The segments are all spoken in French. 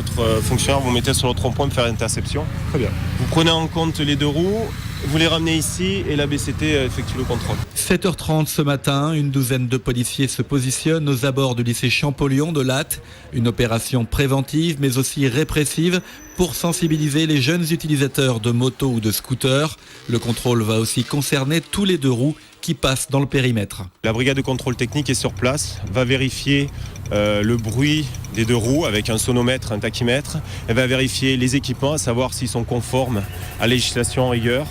l'autre fonctionnaire vous mettez sur l'autre rond-point pour faire interception. Très bien. Vous prenez en compte les deux roues, vous les ramenez ici et la BCT effectue le contrôle. 7h30 ce matin, une douzaine de policiers se positionnent aux abords du lycée Champollion de Latte. Une opération préventive mais aussi répressive pour sensibiliser les jeunes utilisateurs de motos ou de scooters. Le contrôle va aussi concerner tous les deux roues qui passent dans le périmètre. La brigade de contrôle technique est sur place, va vérifier le bruit des deux roues avec un sonomètre, un tachymètre. Elle va vérifier les équipements, à savoir s'ils sont conformes à la législation en rigueur.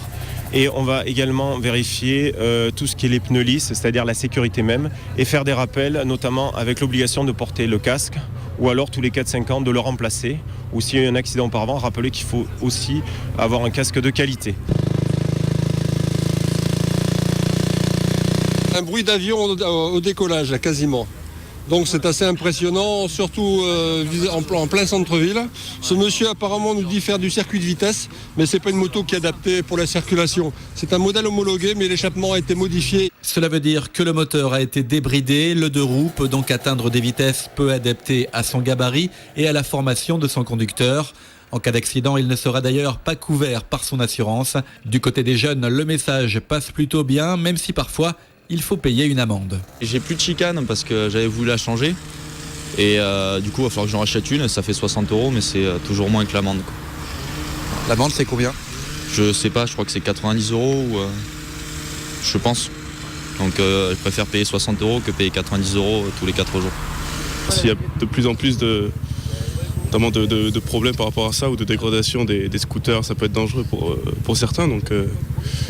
Et on va également vérifier tout ce qui est les pneus lisses, c'est-à-dire la sécurité même, et faire des rappels, notamment avec l'obligation de porter le casque, ou alors tous les 4-5 ans de le remplacer, ou s'il y a eu un accident auparavant, rappeler qu'il faut aussi avoir un casque de qualité. Un bruit d'avion au décollage, là, quasiment. Donc c'est assez impressionnant, surtout en plein centre-ville. Ce monsieur apparemment nous dit faire du circuit de vitesse, mais ce n'est pas une moto qui est adaptée pour la circulation. C'est un modèle homologué, mais l'échappement a été modifié. Cela veut dire que le moteur a été débridé. Le deux roues peut donc atteindre des vitesses peu adaptées à son gabarit et à la formation de son conducteur. En cas d'accident, il ne sera d'ailleurs pas couvert par son assurance. Du côté des jeunes, le message passe plutôt bien, même si parfois il faut payer une amende. J'ai plus de chicane parce que j'avais voulu la changer. Et du coup, il va falloir que j'en rachète une. Ça fait 60 €, mais c'est toujours moins que l'amende. L'amende, c'est combien ? Je sais pas, je crois que c'est 90 €. Je pense. Donc je préfère payer 60 € que payer 90 € tous les 4 jours. S'il y a de plus en plus de problèmes par rapport à ça ou de dégradation des scooters, ça peut être dangereux pour certains. Donc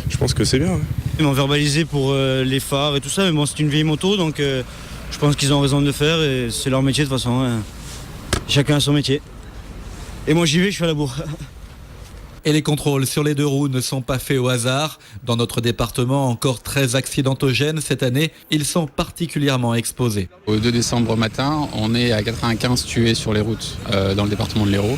je pense que c'est bien. Ouais. Ils m'ont verbalisé pour les phares et tout ça, mais bon, c'est une vieille moto, donc je pense qu'ils ont raison de le faire et c'est leur métier de toute façon. Hein. Chacun a son métier. Et moi j'y vais, je suis à la bourre. Et les contrôles sur les deux roues ne sont pas faits au hasard. Dans notre département, encore très accidentogène cette année, ils sont particulièrement exposés. Au 2 décembre matin, on est à 95 tués sur les routes dans le département de l'Hérault.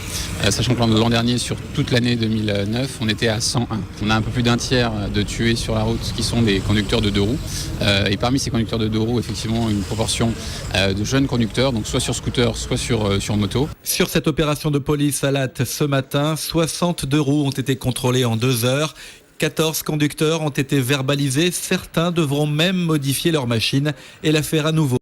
Sachant que l'an dernier, sur toute l'année 2009, on était à 101. On a un peu plus d'un tiers de tués sur la route qui sont des conducteurs de deux roues. Et parmi ces conducteurs de deux roues, effectivement, une proportion de jeunes conducteurs, donc soit sur scooter, soit sur moto. Sur cette opération de police à Latte ce matin, 62 roues ont été contrôlés en 2 heures. 14 conducteurs ont été verbalisés. Certains devront même modifier leur machine et la faire à nouveau.